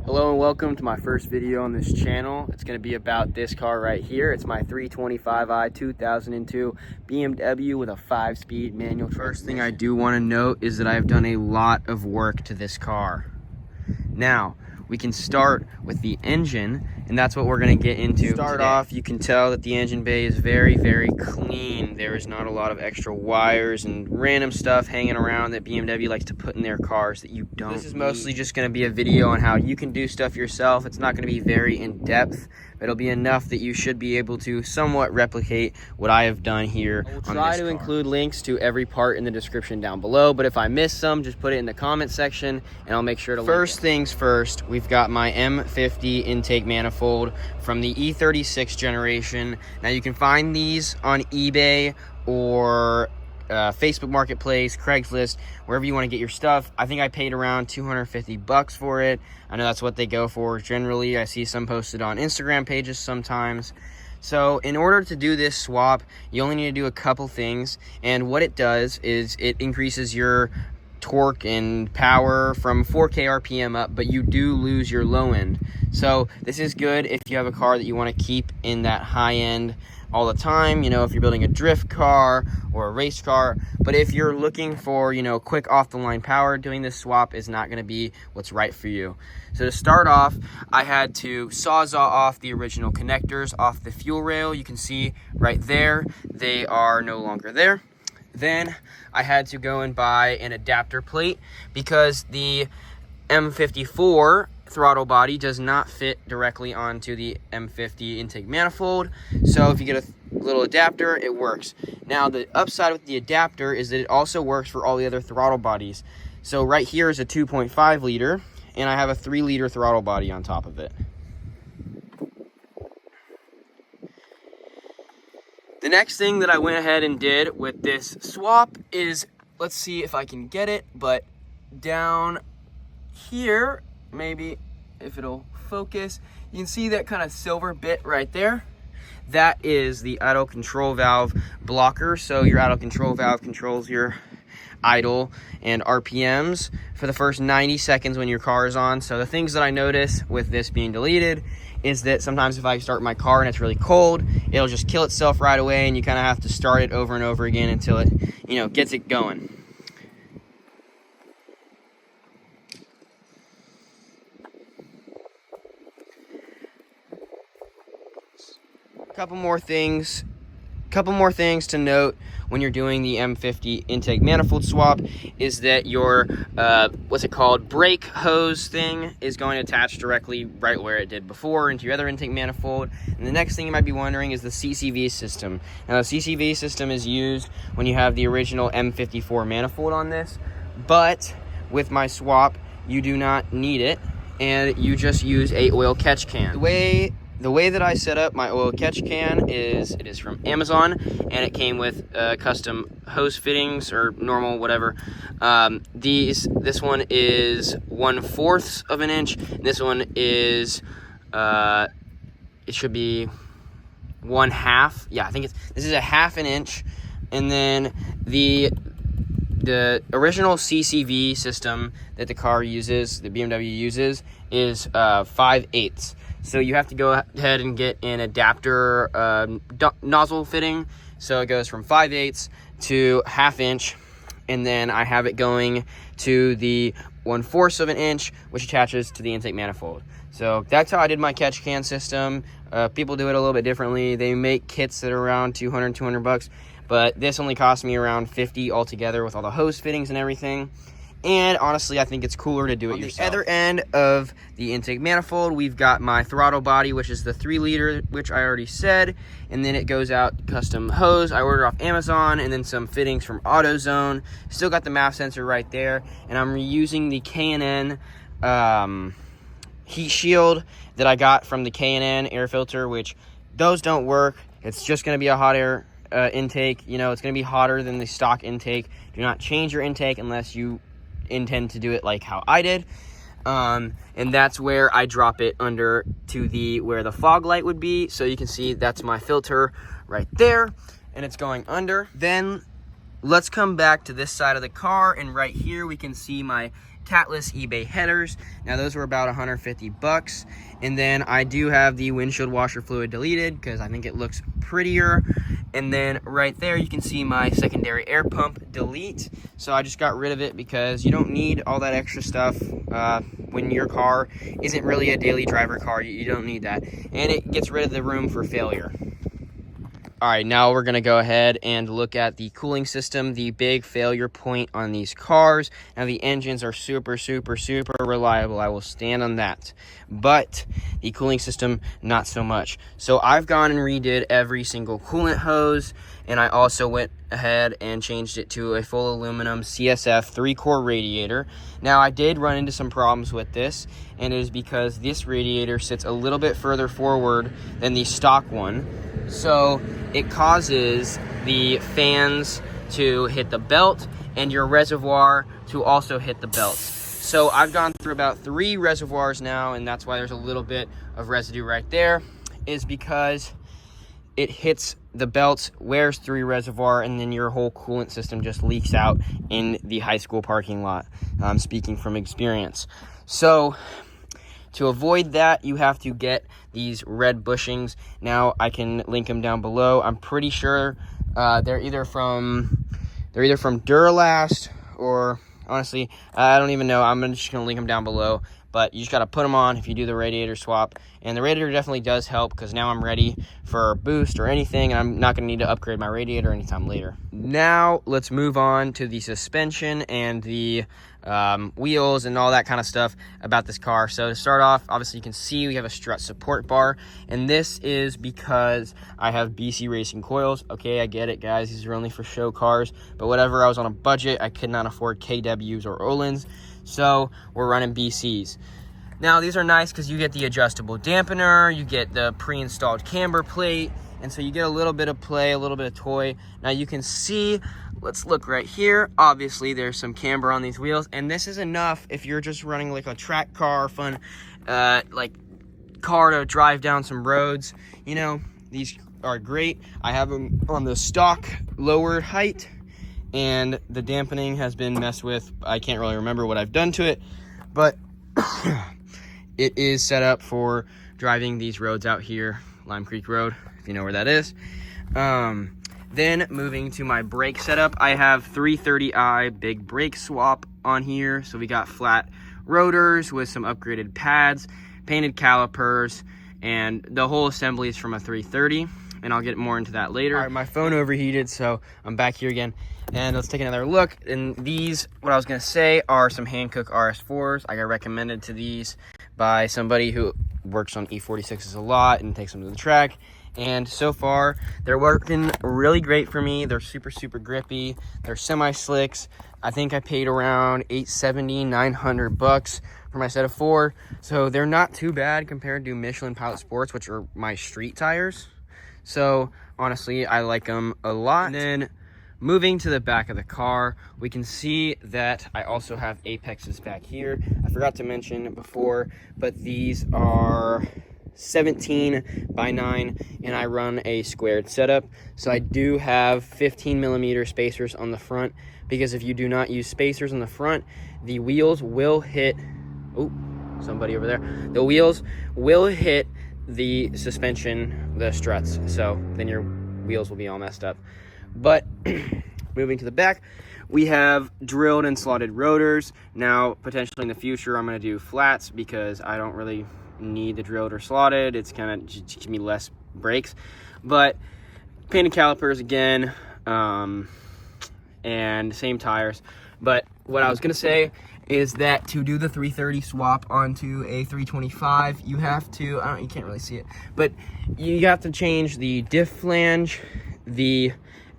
Hello and welcome to my first video on this channel. It's going to be about this car right here. It's my 325i 2002 BMW with a 5-speed manual. First thing I do want to note is that I've done a lot of work to this car. Now, we can start with the engine, and that's what we're going to get into. Start off, you can tell that the engine bay is very, very clean. There is not a lot of extra wires and random stuff hanging around that BMW likes to put in their cars that you don't need. This is mostly just going to be a video on how you can do stuff yourself. It's not going to be very in-depth, but it'll be enough that you should be able to somewhat replicate what I have done here. I will try to include links to every part in the description down below, but if I miss some, just put it in the comment section and I'll make sure to link it. First things first, we've got my M50 intake manifold from the E46 generation. Now you can find these on eBay or Facebook Marketplace, Craigslist, wherever you want to get your stuff. I think I paid around 250 bucks for it. I know that's what they go for generally. I see some posted on Instagram pages sometimes. So in order to do this swap, you only need to do a couple things, and what it does is it increases your torque and power from 4K RPM up, but you do lose your low end. So this is good if you have a car that you want to keep in that high end all the time, you know, if you're building a drift car or a race car. But if you're looking for, you know, quick off the line power, doing this swap is not going to be what's right for you. So to start off, I had to sawzall off the original connectors off the fuel rail. You can see right there, they are no longer there. Then I had to go and buy an adapter plate because the M54 throttle body does not fit directly onto the M50 intake manifold. So if you get a little adapter, it works. Now the upside with the adapter is that it also works for all the other throttle bodies. So right here is a 2.5 liter and I have a 3 liter throttle body on top of it. The next thing that I went ahead and did with this swap is, let's see if I can get it, but down here, maybe if it'll focus, you can see that kind of silver bit right there. That is the idle control valve blocker. So your idle control valve controls your idle and RPMs for the first 90 seconds when your car is on. So the things that I notice with this being deleted is that sometimes if I start my car and it's really cold, it'll just kill itself right away, and you kind of have to start it over and over again until it, you know, gets it going. Couple more things to note when you're doing the M50 intake manifold swap is that your brake hose thing is going to attach directly right where it did before into your other intake manifold. And the next thing you might be wondering is the CCV system. Now the CCV system is used when you have the original M54 manifold on this, but with my swap you do not need it, and you just use a oil catch can. The way that I set up my oil catch can is, it is from Amazon, and it came with custom hose fittings or normal, whatever. This one is 1/4 of an inch. And this one is, it should be 1/2. Yeah, I think this is a 1/2 inch. And then the original CCV system that the car uses, the BMW uses, is 5/8. So you have to go ahead and get an adapter nozzle fitting. So it goes from 5/8 to 1/2 inch. And then I have it going to the 1/4 of an inch, which attaches to the intake manifold. So that's how I did my catch can system. People do it a little bit differently. They make kits that are around 200 bucks. But this only cost me around 50 altogether with all the hose fittings and everything. And honestly, I think it's cooler to do it yourself. On the other end of the intake manifold, we've got my throttle body, which is the 3 liter, which I already said. And then it goes out custom hose. I ordered off Amazon, and then some fittings from AutoZone. Still got the MAF sensor right there. And I'm reusing the K&N heat shield that I got from the K&N air filter, which those don't work. It's just going to be a hot air intake. You know, it's going to be hotter than the stock intake. Do not change your intake unless you intend to do it like how I did. And that's where I drop it under to where the fog light would be. So you can see that's my filter right there, and it's going under. Then let's come back to this side of the car, and right here we can see my catless eBay headers. Now those were about 150 bucks. And then I do have the windshield washer fluid deleted because I think it looks prettier. And then right there you can see my secondary air pump delete. So I just got rid of it because you don't need all that extra stuff when your car isn't really a daily driver car. You don't need that. And it gets rid of the room for failure. All right, now we're gonna go ahead and look at the cooling system, the big failure point on these cars. Now the engines are super reliable. I will stand on that. But the cooling system, not so much. So I've gone and redid every single coolant hose, and I also went ahead and changed it to a full aluminum CSF 3-core radiator. Now I did run into some problems with this, and it is because this radiator sits a little bit further forward than the stock one. So it causes the fans to hit the belt and your reservoir to also hit the belt. So I've gone through about 3 reservoirs now, and that's why there's a little bit of residue right there, is because it hits the belts, wears through your reservoir, and then your whole coolant system just leaks out in the high school parking lot. I'm speaking from experience. So to avoid that, you have to get these red bushings. Now I can link them down below. I'm pretty sure they're either from Duralast, or honestly, I don't even know. I'm just gonna link them down below. But you just gotta put them on if you do the radiator swap. And the radiator definitely does help, because now I'm ready for boost or anything, and I'm not gonna need to upgrade my radiator anytime later. Now let's move on to the suspension and the wheels and all that kind of stuff about this car. So to start off, obviously you can see we have a strut support bar, and this is because I have BC Racing coils. Okay, I get it, guys, these are only for show cars, but whatever, I was on a budget. I could not afford KWs or Öhlins, so we're running BCs. Now these are nice because you get the adjustable dampener, you get the pre-installed camber plate, and so you get a little bit of play, a little bit of toy. Now you can see, let's look right here. Obviously there's some camber on these wheels, and this is enough if you're just running like a track car, fun like car to drive down some roads. You know, these are great. I have them on the stock lowered height, and the dampening has been messed with. I can't really remember what I've done to it, but it is set up for driving these roads out here, Lime Creek Road, if you know where that is. Then moving to my brake setup, I have 330i big brake swap on here. So we got flat rotors with some upgraded pads, painted calipers, and the whole assembly is from a 330, and I'll get more into that later. All right, my phone overheated, so I'm back here again, and let's take another look. And these, what I was gonna say, are some Hankook RS4s. I got recommended to these by somebody who works on E46s a lot and takes them to the track. And so far, they're working really great for me. They're super grippy. They're semi-slicks. I think I paid around $870, $900 for my set of 4. So they're not too bad compared to Michelin Pilot Sports, which are my street tires. So honestly, I like them a lot. And then moving to the back of the car, we can see that I also have apexes back here. I forgot to mention before, but these are 17 by 9, and I run a squared setup. So I do have 15mm spacers on the front, because if you do not use spacers on the front, the wheels will hit, oh, somebody over there. The wheels will hit the suspension, the struts. So then your wheels will be all messed up. But moving to the back, we have drilled and slotted rotors. Now, potentially in the future, I'm going to do flats because I don't really need the drilled or slotted. It's kind of just give me less brakes. But painted calipers again, and same tires. But what I was going to say is that to do the 330 swap onto a 325, you have to, you can't really see it, but you have to change the diff flange, the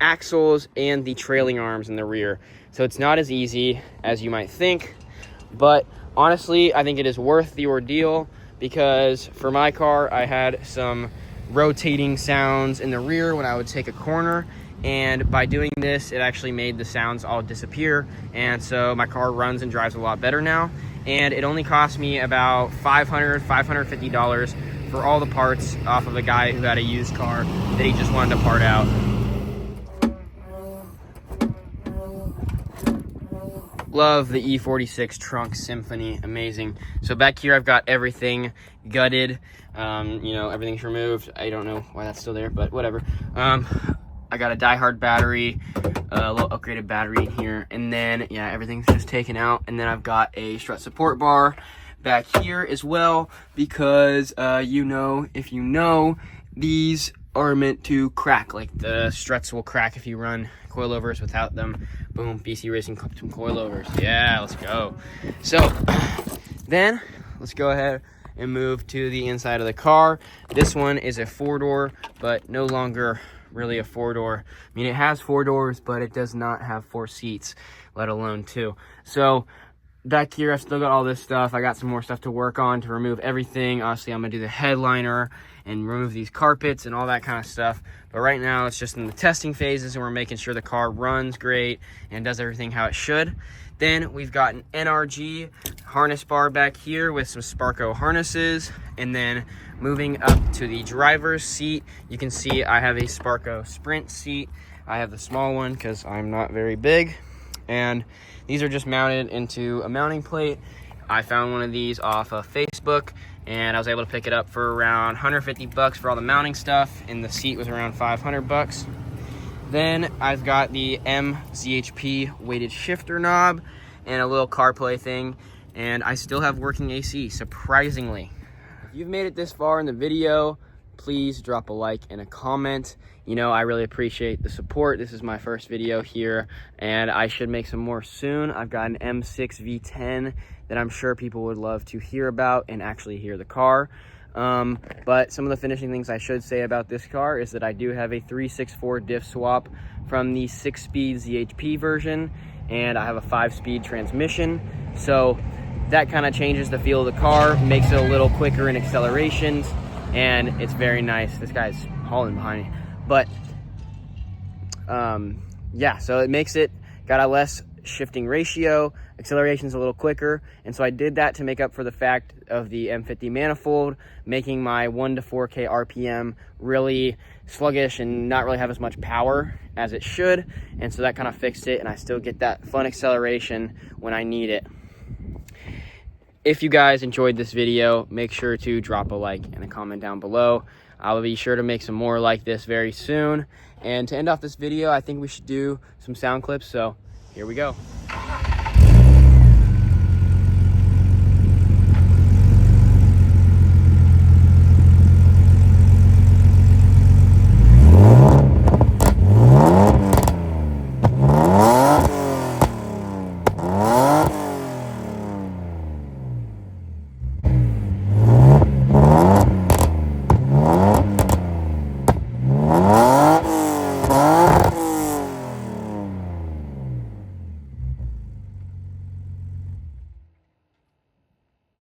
axles, and the trailing arms in the rear. So it's not as easy as you might think, but honestly, I think it is worth the ordeal, because for my car, I had some rotating sounds in the rear when I would take a corner, and by doing this, it actually made the sounds all disappear, and so my car runs and drives a lot better now. And it only cost me about $550 for all the parts off of a guy who had a used car that he just wanted to part out. Love the E46 trunk symphony, amazing. So back here I've got everything gutted, you know, everything's removed. I don't know why that's still there, but whatever. I got a die-hard battery, a little upgraded battery in here, and then yeah, everything's just taken out. And then I've got a strut support bar back here as well, because you know, if you know, these are meant to crack. Like the struts will crack if you run coilovers without them. Boom, BC Racing Custom Coilovers. Yeah, let's go. So then let's go ahead and move to the inside of the car. This one is a 4-door, but no longer really a 4-door. I mean, it has 4 doors, but it does not have 4 seats, let alone 2. So back here, I've still got all this stuff. I got some more stuff to work on to remove everything. Obviously, I'm gonna do the headliner and remove these carpets and all that kind of stuff. But right now, it's just in the testing phases, and we're making sure the car runs great and does everything how it should. Then we've got an NRG Harness Bar back here with some Sparco harnesses. And then moving up to the driver's seat, you can see I have a Sparco Sprint seat. I have the small one because I'm not very big. And these are just mounted into a mounting plate. I found one of these off of Facebook, and I was able to pick it up for around 150 bucks for all the mounting stuff, and the seat was around 500 bucks. Then I've got the MZHP weighted shifter knob and a little CarPlay thing, and I still have working AC, surprisingly. If you've made it this far in the video, please drop a like and a comment. You know, I really appreciate the support. This is my first video here, and I should make some more soon. I've got an M6 V10 that I'm sure people would love to hear about and actually hear the car. But some of the finishing things I should say about this car is that I do have a 364 diff swap from the 6-speed ZHP version, and I have a 5-speed transmission. So that kind of changes the feel of the car, makes it a little quicker in accelerations, and it's very nice. This guy's hauling behind me. But yeah, so it makes it got a less shifting ratio, acceleration's a little quicker, and so I did that to make up for the fact of the M50 manifold, making my 1 to 4K RPM really sluggish and not really have as much power as it should, and so that kind of fixed it, and I still get that fun acceleration when I need it. If you guys enjoyed this video, make sure to drop a like and a comment down below. I'll be sure to make some more like this very soon. And to end off this video, I think we should do some sound clips, so here we go.